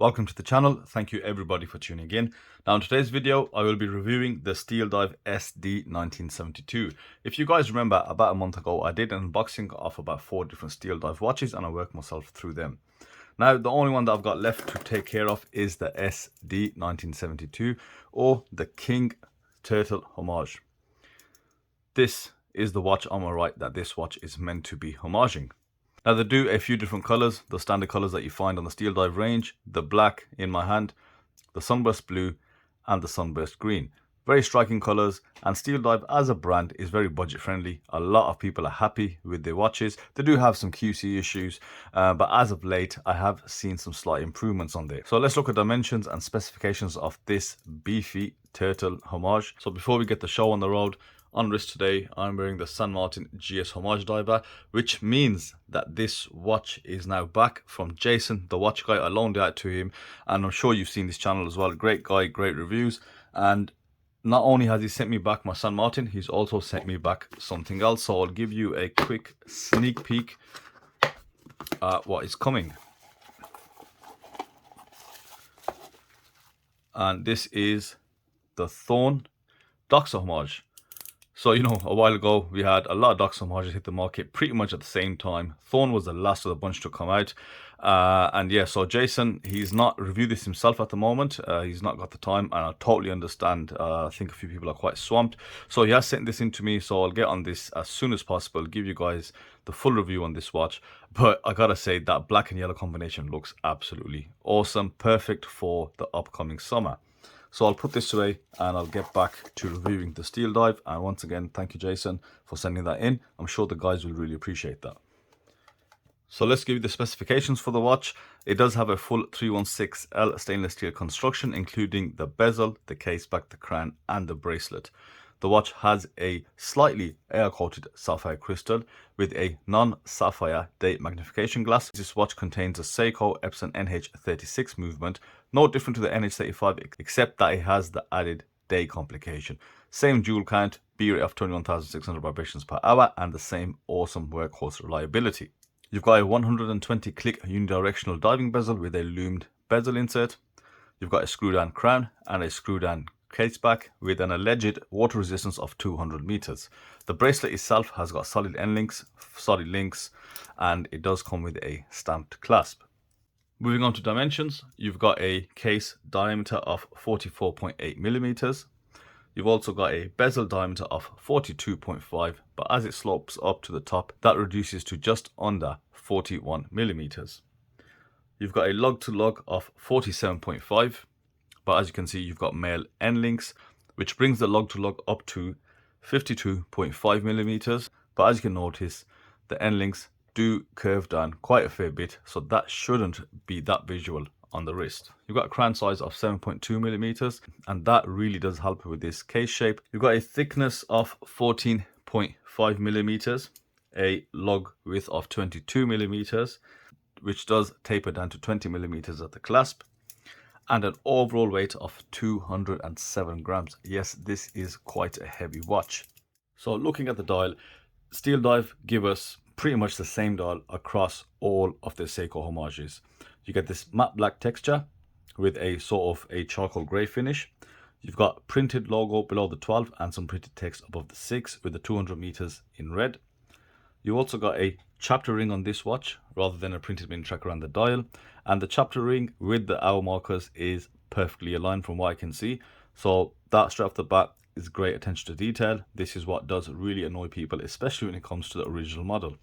Welcome to the channel. Thank you everybody for tuning in. Now in today's video, I will be reviewing the SteelDive SD1972. If you guys remember, about a month ago, I did an unboxing of about 4 different SteelDive watches and I worked myself through them. Now the only one that I've got left to take care of is the SD1972 or the King Turtle Homage. This is the watch on my right that this watch is meant to be homaging. Now they do a few different colors, the standard colors that you find on the SteelDive range, the black in my hand, the sunburst blue and the sunburst green. Very striking colors, and SteelDive as a brand is very budget friendly. A lot of people are happy with their watches. They do have some QC issues, but as of late I have seen some slight improvements on there. So let's look at dimensions and specifications of this beefy Turtle Homage. So before we get the show on the road, on wrist today, I'm wearing the San Martin GS Homage diver, which means that this watch is now back from Jason, the watch guy. I loaned it out to him, and I'm sure you've seen this channel as well. Great guy, great reviews. And not only has he sent me back my San Martin, he's also sent me back something else. So I'll give you a quick sneak peek at what is coming. And this is the Thorn Doxa Homage. So, you know, a while ago, we had a lot of Doxa homages hit the market pretty much at the same time. Thorn was the last of the bunch to come out. And yeah, so Jason, he's not reviewed this himself at the moment. He's not got the time, and I totally understand. I think a few people are quite swamped. So he has sent this in to me, so I'll get on this as soon as possible, give you guys the full review on this watch. But I gotta say, that black and yellow combination looks absolutely awesome. Perfect for the upcoming summer. So I'll put this away and I'll get back to reviewing the SteelDive. And once again, thank you, Jason, for sending that in. I'm sure the guys will really appreciate that. So let's give you the specifications for the watch. It does have a full 316L stainless steel construction, including the bezel, the case back, the crown, and the bracelet. The watch has a slightly air-coated sapphire crystal with a non-sapphire date magnification glass. This watch contains a Seiko Epson NH36 movement, no different to the NH35 except that it has the added day complication. Same joule count, B rate of 21,600 vibrations per hour, and the same awesome workhorse reliability. You've got a 120 click unidirectional diving bezel with a loomed bezel insert. You've got a screw down crown and a screw down case back with an alleged water resistance of 200 meters. The bracelet itself has got solid end links, solid links, and it does come with a stamped clasp. Moving on to dimensions, you've got a case diameter of 44.8 millimeters. You've also got a bezel diameter of 42.5, but as it slopes up to the top, that reduces to just under 41 millimeters. You've got a lug to lug of 47.5. But as you can see, you've got male end links, which brings the lug to lug up to 52.5 millimeters. But as you can notice, the end links do curve down quite a fair bit, so that shouldn't be that visual on the wrist. You've got a crown size of 7.2 millimeters, and that really does help with this case shape. You've got a thickness of 14.5 millimeters, a lug width of 22 millimeters, which does taper down to 20 millimeters at the clasp, and an overall weight of 207 grams. Yes, this is quite a heavy watch. So looking at the dial, SteelDive give us pretty much the same dial across all of the Seiko homages. You get this matte black texture with a sort of a charcoal grey finish. You've got printed logo below the 12 and some printed text above the 6 with the 200 meters in red. You also got a chapter ring on this watch rather than a printed min track around the dial, and the chapter ring with the hour markers is perfectly aligned from what I can see. So that straight off the bat is great attention to detail. This is what does really annoy people, especially when it comes to the original model.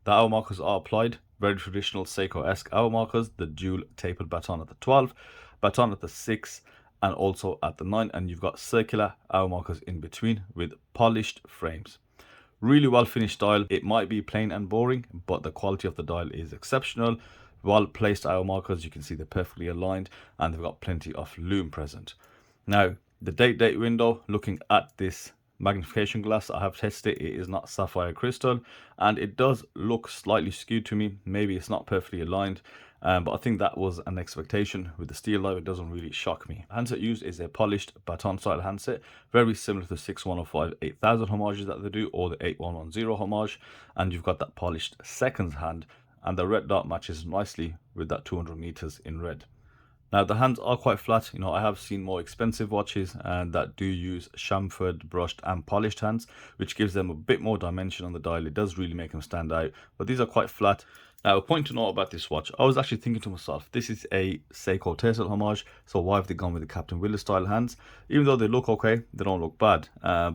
The hour markers are applied, very traditional Seiko-esque hour markers, the dual tapered baton at the 12, baton at the 6, and also at the 9, and you've got circular hour markers in between with polished frames. Really well finished dial. It might be plain and boring, but the quality of the dial is exceptional. Well placed hour markers, you can see they're perfectly aligned, and they've got plenty of lume present. Now the date window, looking at this magnification glass, I have tested it, is not sapphire crystal, and it does look slightly skewed to me. Maybe it's not perfectly aligned, but I think that was an expectation. With the SteelDive, it doesn't really shock me. Handset used is a polished baton style handset, very similar to the 6105 8000 homages that they do, or the 8110 homage, and you've got that polished seconds hand, and the red dot matches nicely with that 200 meters in red. Now the hands are quite flat. You know, I have seen more expensive watches and that do use chamfered, brushed and polished hands, which gives them a bit more dimension on the dial. It does really make them stand out, but these are quite flat. Now, a point to note about this watch, I was actually thinking to myself, this is a Seiko Turtle homage, so why have they gone with the Captain Willard style hands? Even though they look okay, they don't look bad,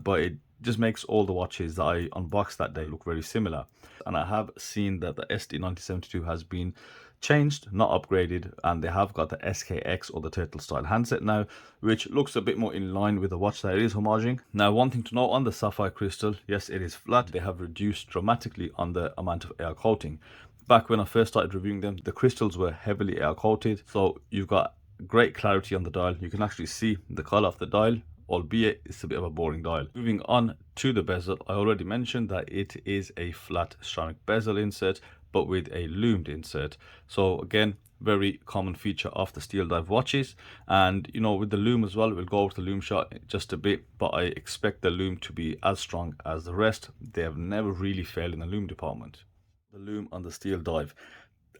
but it just makes all the watches that I unboxed that day look very similar. And I have seen that the SD1972 has been changed, not upgraded, and they have got the SKX or the turtle style handset now, which looks a bit more in line with the watch that it is homaging. Now, one thing to note on the sapphire crystal, yes, it is flat. They have reduced dramatically on the amount of air coating. Back when I first started reviewing them, the crystals were heavily air coated, so you've got great clarity on the dial. You can actually see the color of the dial, albeit it's a bit of a boring dial. Moving on to the bezel, I already mentioned that it is a flat ceramic bezel insert, but with a loomed insert. So again, very common feature of the SteelDive watches. And you know, with the loom as well, we'll go over the loom shot just a bit, but I expect the loom to be as strong as the rest. They have never really failed in the loom department. The loom on the SteelDive,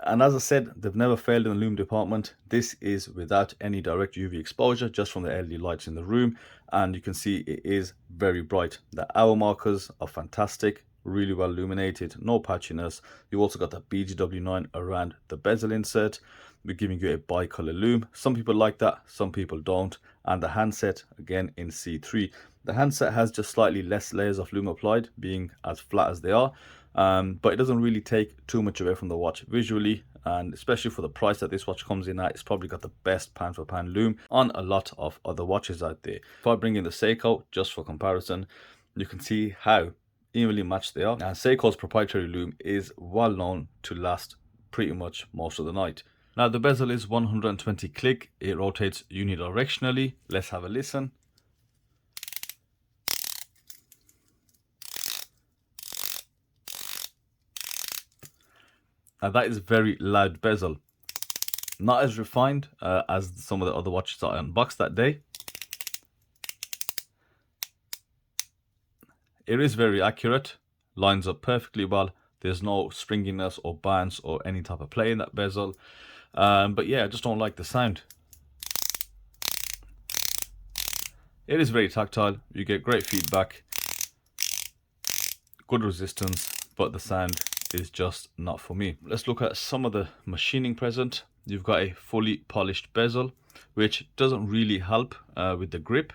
and as I said, they've never failed in the loom department. This is without any direct UV exposure, just from the LED lights in the room, and you can see it is very bright. The hour markers are fantastic, really well illuminated, no patchiness. You also got that BGW9 around the bezel insert. We're giving you a bicolor loom. Some people like that, some people don't. And the handset, again in C3. The handset has just slightly less layers of loom applied, being as flat as they are. But it doesn't really take too much away from the watch visually, and especially for the price that this watch comes in at, it's probably got the best pound for pound loom on a lot of other watches out there. If I bring in the Seiko just for comparison, you can see how evenly matched they are. And Seiko's proprietary loom is well known to last pretty much most of the night. Now the bezel is 120 click, it rotates unidirectionally. Let's have a listen. Now that is very loud bezel. Not as refined as some of the other watches that I unboxed that day. It is very accurate, lines up perfectly well. There's no stringiness or bounce or any type of play in that bezel. But yeah, I just don't like the sound. It is very tactile. You get great feedback, good resistance, but the sound is just not for me. Let's look at some of the machining present. You've got a fully polished bezel, which doesn't really help with the grip.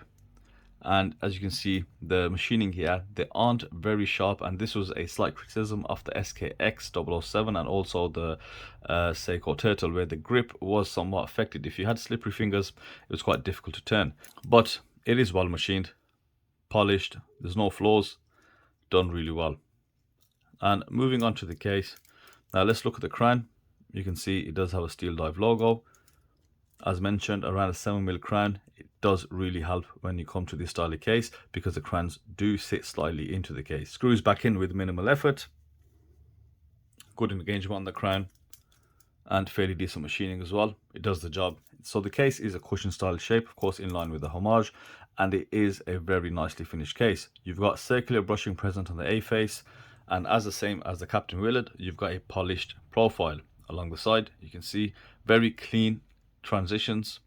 And as you can see, the machining here, they aren't very sharp, and this was a slight criticism of the SKX 007 and also the Seiko Turtle, where the grip was somewhat affected. If you had slippery fingers, it was quite difficult to turn, but it is well machined, polished, there's no flaws, done really well. And moving on to the case, now let's look at the crown. You can see it does have a SteelDive logo. As mentioned, around a 7mm crown, it does really help when you come to this style of case, because the crowns do sit slightly into the case. Screws back in with minimal effort. Good engagement on the crown and fairly decent machining as well. It does the job. So the case is a cushion style shape, of course in line with the Homage, and it is a very nicely finished case. You've got circular brushing present on the A face, and as the same as the Captain Willard, you've got a polished profile along the side. You can see very clean transitions,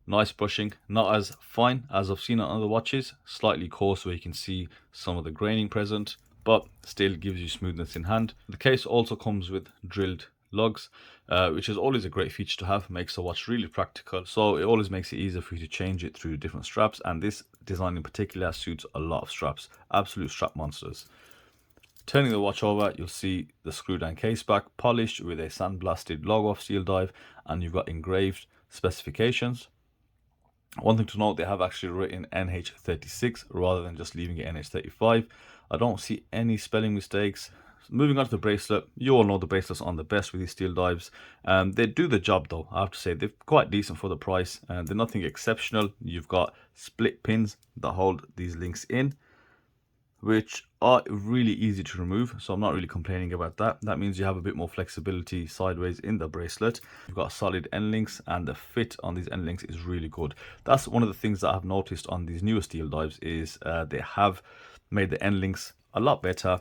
nice brushing, not as fine as I've seen on other watches, slightly coarse where you can see some of the graining present, but still gives you smoothness in hand. The case also comes with drilled lugs, which is always a great feature to have, makes the watch really practical, so it always makes it easier for you to change it through different straps, and this design in particular suits a lot of straps, absolute strap monsters. Turning the watch over, you'll see the screw down case back, polished with a sandblasted logo of SteelDive, and you've got engraved specifications. One thing to note, they have actually written NH36 rather than just leaving it NH35. I don't see any spelling mistakes. Moving on to the bracelet, you all know the bracelets aren't the best with these SteelDives. They do the job though, I have to say. They're quite decent for the price, and they're nothing exceptional. You've got split pins that hold these links in, which are really easy to remove, so I'm not really complaining about that. That means you have a bit more flexibility sideways in the bracelet. You've got solid end links, and the fit on these end links is really good. That's one of the things that I've noticed on these newer SteelDives is they have made the end links a lot better,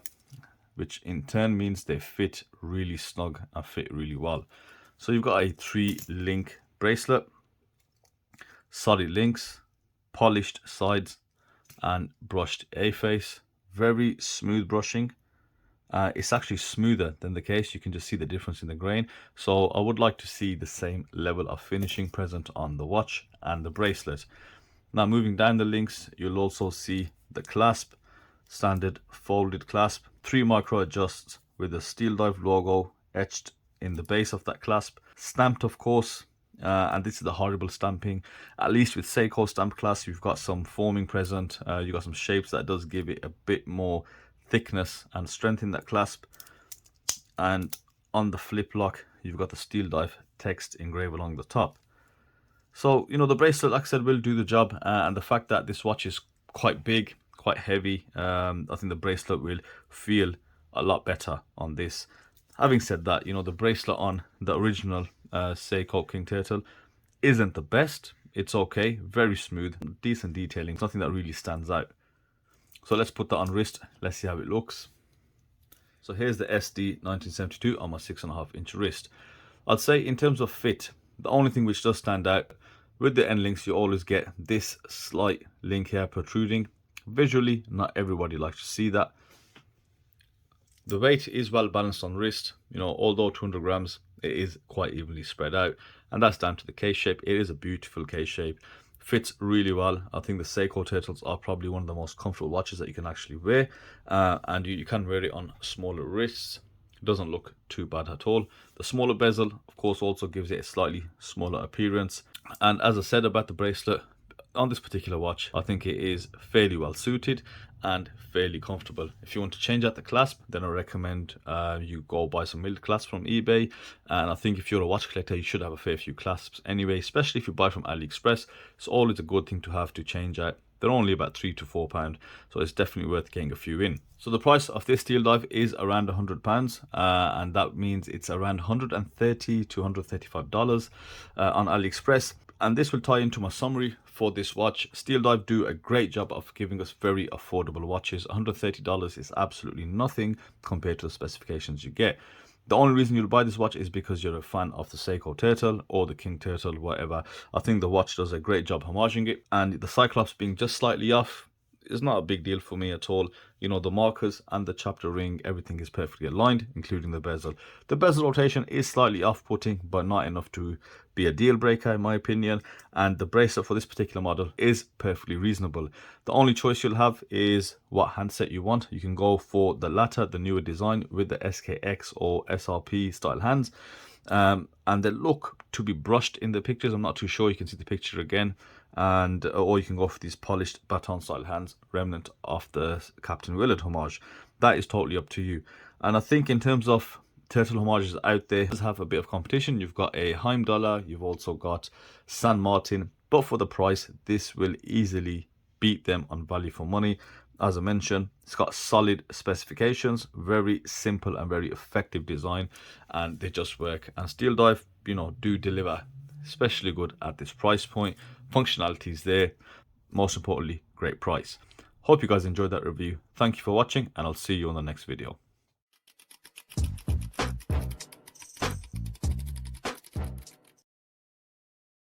which in turn means they fit really snug and fit really well. So you've got a 3-link bracelet. Solid links, polished sides, and brushed A-face. Very smooth brushing. It's actually smoother than the case. You can just see the difference in the grain. So I would like to see the same level of finishing present on the watch and the bracelet. Now moving down the links, you'll also see the clasp, standard folded clasp, 3 micro adjusts with the SteelDive logo etched in the base of that clasp, stamped of course. And this is the horrible stamping. At least with Seiko stamp clasp, you've got some forming present. You've got some shapes that does give it a bit more thickness and strength in that clasp. And on the flip lock, you've got the SteelDive text engraved along the top. So, you know, the bracelet, like I said, will do the job. And the fact that this watch is quite big, quite heavy, I think the bracelet will feel a lot better on this. Having said that, you know, the bracelet on the original Seiko King Turtle isn't the best. It's okay, very smooth, decent detailing, nothing that really stands out. So let's put that on wrist, let's see how it looks. So here's the SD1972 on my 6.5 inch wrist. I'd say in terms of fit, the only thing which does stand out, with the end links you always get this slight link here protruding. Visually, not everybody likes to see that. The weight is well balanced on wrist, you know, although 200 grams, it is quite evenly spread out, and that's down to the case shape. It is a beautiful case shape, fits really well. I think the Seiko Turtles are probably one of the most comfortable watches that you can actually wear, and you can wear it on smaller wrists. It doesn't look too bad at all. The smaller bezel, of course, also gives it a slightly smaller appearance. And as I said about the bracelet, on this particular watch, I think it is fairly well suited and fairly comfortable. If you want to change out the clasp, then I recommend you go buy some milled clasps from eBay. And I think if you're a watch collector, you should have a fair few clasps anyway, especially if you buy from AliExpress. It's always a good thing to have to change out. They're only about £3 to £4, so it's definitely worth getting a few in. So the price of this SteelDive is around £100, and that means it's around $130 to $135 on AliExpress. And this will tie into my summary for this watch. SteelDive do a great job of giving us very affordable watches. $130 is absolutely nothing compared to the specifications you get. The only reason you'll buy this watch is because you're a fan of the Seiko Turtle or the King Turtle, whatever. I think the watch does a great job homaging it, and the Cyclops being just slightly off is not a big deal for me at all. You know, the markers and the chapter ring, everything is perfectly aligned, including the bezel. The bezel rotation is slightly off-putting, but not enough to be a deal breaker in my opinion. And the bracelet for this particular model is perfectly reasonable. The only choice you'll have is what handset you want. You can go for the latter, the newer design with the SKX or SRP style hands. And they look to be brushed in the pictures. I'm not too sure. You can see the picture again. And or you can go for these polished baton style hands, remnant of the Captain Willard homage. That is totally up to you. And I think in terms of turtle homages out there, does have a bit of competition. You've got a Heimdallr, you've also got San Martin, but for the price, this will easily beat them on value for money. As I mentioned, it's got solid specifications, very simple and very effective design, and they just work. And SteelDive, you know, do deliver especially good at this price point. Functionality is there, most importantly, great price. Hope you guys enjoyed that review. Thank you for watching, and I'll see you on the next video.